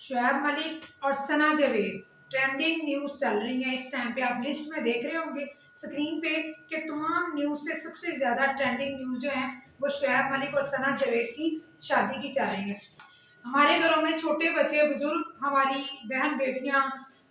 شعیب ملک اور ثنا Javed trending news چل رہی ہیں اس ٹائم پہ. آپ لسٹ میں دیکھ رہے ہوں گے اسکرین پہ کہ تمام نیوز سے سب سے زیادہ ٹرینڈنگ نیوز جو ہیں وہ شعیب ملک اور ثنا جاوید کی شادی کی چل رہی ہیں. ہمارے گھروں میں چھوٹے بچے بزرگ، ہماری بہن بیٹیاں،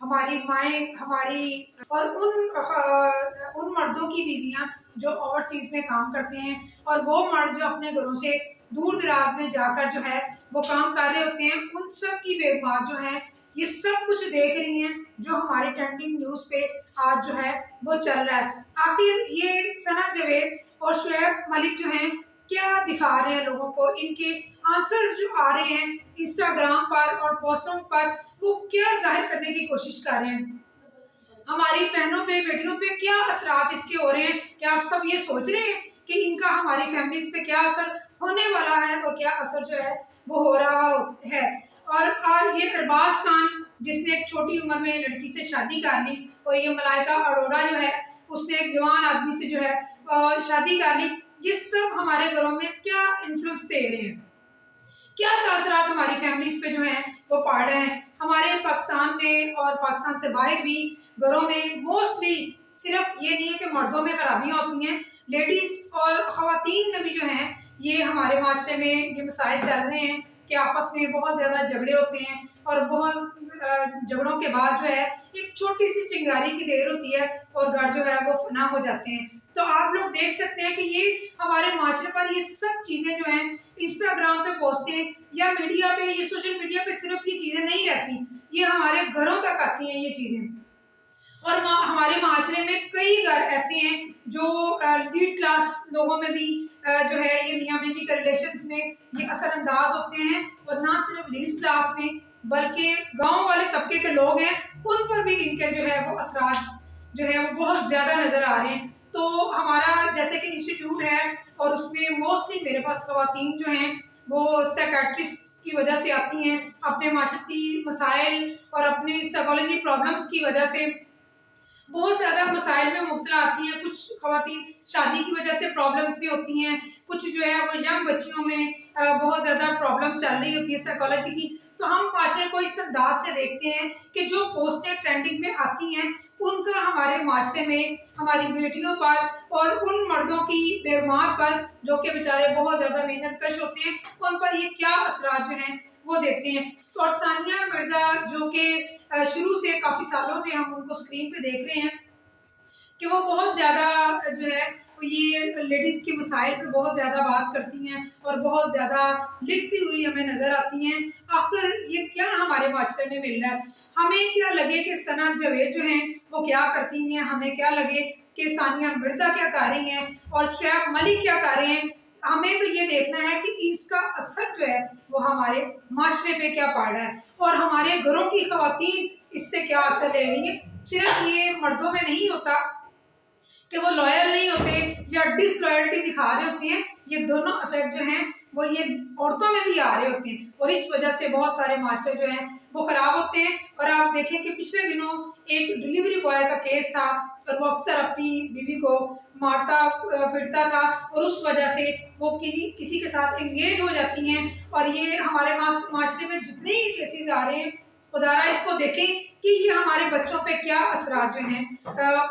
ہماری مائیں، ہماری اور ان مردوں کی بیویاں جو اوورسیز میں کام کرتے ہیں، اور وہ مرد جو اپنے گھروں سے دور دراز میں جا کر جو ہے وہ کام کر رہے ہوتے ہیں، ان سب کی بیگمات جو ہیں یہ سب کچھ دیکھ رہی ہیں جو ہماری ٹرینڈنگ نیوز پہ آج جو ہے وہ چل رہا ہے. آخر یہ ثنا جاوید اور شعیب ملک جو ہیں کیا دکھا رہے ہیں لوگوں کو؟ ان کے آنسرز جو آ رہے ہیں انسٹاگرام پر اور پوسٹوں پر، وہ کیا ظاہر کرنے کی کوشش کر رہے ہیں؟ ہماری بہنوں پہ، بیٹیوں پہ کیا اثرات اس کے ہو رہے ہیں؟ کیا آپ سب یہ سوچ رہے ہیں کہ ان کا ہماری فیملیز پہ کیا اثر ہونے والا ہے اور کیا اثر جو ہے وہ ہو رہا ہے؟ اور یہ ارباز خان جس نے ایک چھوٹی عمر میں لڑکی سے شادی کر لی، اور یہ ملائکہ اروڑا جو ہے اس نے ایک جوان آدمی سے جو ہے شادی کر لی، یہ سب ہمارے گھروں میں کیا انفلوئنس دے رہے ہیں؟ کیا تاثرات ہماری فیملیز پہ جو ہیں وہ پڑ رہے ہیں؟ ہمارے پاکستان میں اور پاکستان سے باہر بھی گھروں میں موسٹلی صرف یہ نہیں ہے کہ مردوں میں خرابیاں ہوتی ہیں، لیڈیز اور خواتین میں بھی جو ہیں یہ ہمارے معاشرے میں یہ مسائل چل رہے ہیں کہ آپس میں بہت زیادہ جھگڑے ہوتے ہیں، اور بہت جھگڑوں کے بعد جو ہے ایک چھوٹی سی چنگاری کی دیر ہوتی ہے اور گھر جو ہے وہ فنا ہو جاتے ہیں. تو آپ لوگ دیکھ سکتے ہیں کہ یہ ہمارے معاشرے پر یہ سب چیزیں جو ہیں انسٹاگرام پہ پوسٹیں یا میڈیا پہ، یہ سوشل میڈیا پہ صرف یہ چیزیں نہیں رہتی، یہ ہمارے گھروں تک آتی ہیں یہ چیزیں. اور ہمارے معاشرے میں کئی گھر ایسے ہیں جو لیڈ کلاس لوگوں میں بھی جو ہے یہ میاں بیوی کے ریلیشنز میں یہ اثر انداز ہوتے ہیں، اور نہ صرف لیڈ کلاس میں بلکہ گاؤں والے طبقے کے لوگ ہیں ان پر بھی ان کے جو ہے وہ اثرات جو ہے وہ بہت زیادہ نظر آ رہے ہیں. تو ہمارا جیسے کہ انسٹیٹیوٹ ہے اور اس میں موسٹلی میرے پاس خواتین جو ہیں وہ سائیکیٹرسٹ کی وجہ سے آتی ہیں، اپنے معاشرتی مسائل اور اپنی سائیکالوجی پرابلمس کی وجہ سے بہت زیادہ مسائل میں مبتلا آتی ہیں. کچھ خواتین شادی کی وجہ سے پرابلمس بھی ہوتی ہیں، کچھ جو ہے وہ ینگ بچیوں میں بہت زیادہ پرابلم چل رہی ہوتی ہے سائیکالوجی کی. تو ہم معاشرے کو اس انداز سے دیکھتے ہیں کہ جو پوسٹیں ٹرینڈنگ میں آتی ہیں ان کا ہمارے معاشرے میں ہماری بیٹیوں پر اور ان مردوں کی بیگمات پر جو کہ بیچارے بہت زیادہ محنت کش ہوتے ہیں ان پر یہ کیا اثرات جو ہیں وہ دیکھتے ہیں. اور ثانیہ مرزا جو کہ شروع سے کافی سالوں سے ہم ان کو اسکرین پہ دیکھ رہے ہیں کہ وہ بہت زیادہ جو ہے یہ لیڈیز کے مسائل پہ بہت زیادہ بات کرتی ہیں اور بہت زیادہ لکھتی ہوئی ہمیں نظر آتی ہیں. آخر یہ کیا ہمارے معاشرے میں مل رہا ہے؟ ہمیں کیا لگے کہ ثنا جاوید جو ہیں وہ کیا کرتی ہیں، ہمیں کیا لگے کہ ثانیہ مرزا کیا کر رہی ہیں اور شعیب ملک کیا کر رہے ہیں، ہمیں تو یہ دیکھنا ہے کہ اس کا اثر جو ہے وہ ہمارے معاشرے پہ کیا پڑ رہا ہے اور ہمارے گھروں کی خواتین اس سے کیا اثر لے رہی ہیں. صرف یہ مردوں میں نہیں ہوتا کہ وہ لوئل نہیں ہوتے یا ڈس لوئلٹی دکھا رہے ہوتے ہیں، یہ دونوں افیکٹ جو ہیں وہ یہ عورتوں میں بھی آ رہے ہوتے ہیں، اور اس وجہ سے بہت سارے معاشرے جو ہیں وہ خراب ہوتے ہیں. اور آپ دیکھیں کہ پچھلے دنوں ایک ڈلیوری بوائے کا کیس تھا اور وہ اکثر اپنی بیوی کو مارتا پھرتا تھا، اور اس وجہ سے وہ کسی کے ساتھ انگیج ہو جاتی ہیں. اور یہ ہمارے معاشرے میں جتنے ہی کیسز آ رہے ہیں خدارا اس کو دیکھیں کہ یہ ہمارے بچوں پہ کیا اثرات جو ہیں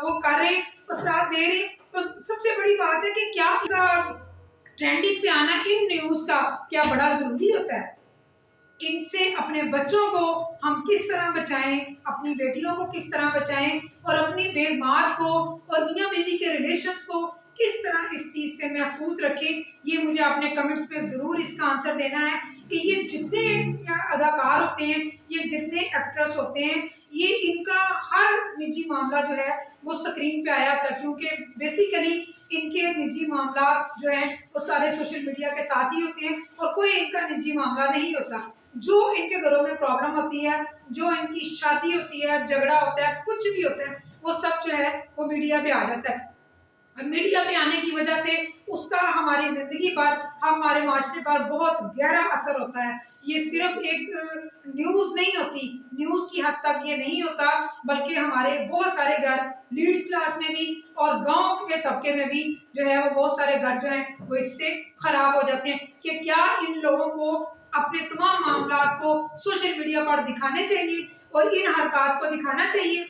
وہ کر رہے ہیں، اثرات دے رہے ہیں. تو سب سے بڑی بات ہے کہ کیا ٹرینڈنگ پہ آنا ان نیوز کا کیا بڑا ضروری ہوتا ہے؟ ان سے اپنے بچوں کو ہم کس طرح بچائیں، اپنی بیٹیوں کو کس طرح بچائیں، اور اپنی بیگمات کو اور میاں بیوی کے ریلیشنز کو کس طرح اس چیز سے محفوظ رکھیں، یہ مجھے اپنے کمنٹس پہ ضرور اس کا آنسر دینا ہے. کہ یہ جتنے اداکار ہوتے ہیں، یہ جتنے ایکٹرس ہوتے ہیں، یہ ان کا ہر نجی معاملہ جو ہے وہ اسکرین پہ آیا تھا، کیونکہ بیسیکلی ان کے نجی معاملات جو ہیں وہ سارے سوشل میڈیا کے ساتھ ہی ہوتے ہیں اور کوئی ان کا نجی معاملہ نہیں ہوتا. جو ان کے گھروں میں پرابلم ہوتی ہے، جو ان کی شادی ہوتی ہے، جھگڑا ہوتا ہے، کچھ بھی ہوتا ہے، وہ سب جو ہے وہ میڈیا پہ آ جاتا ہے. میڈیا پہ آنے کی وجہ سے اس کا ہماری زندگی پر، ہمارے معاشرے پر بہت گہرا اثر ہوتا ہے. یہ صرف ایک نیوز نہیں ہوتی، نیوز کی حد تک یہ نہیں ہوتا، بلکہ ہمارے بہت سارے گھر لیڈ کلاس میں بھی اور گاؤں کے طبقے میں بھی جو ہے وہ بہت سارے گھر جو ہیں وہ اس سے خراب ہو جاتے ہیں. کہ کیا ان لوگوں کو اپنے تمام معاملات کو سوشل میڈیا پر دکھانے چاہیے اور ان حرکات کو دکھانا چاہیے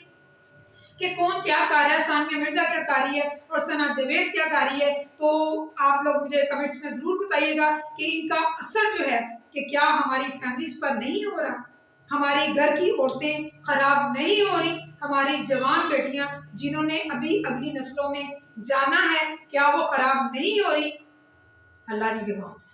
کہ کون کیا کر رہا ہے، ثانیہ مرزا کیا کر رہی ہے اور ثنا جاوید کیا کر رہی ہے۔ تو آپ لوگ مجھے کمنٹس میں ضرور بتائیے گا کہ ان کا اثر جو ہے کہ کیا ہماری فیملیز پر نہیں ہو رہا، ہماری گھر کی عورتیں خراب نہیں ہو رہی، ہماری جوان بیٹیاں جنہوں نے ابھی اگلی نسلوں میں جانا ہے کیا وہ خراب نہیں ہو رہی؟ اللہ نگہبان۔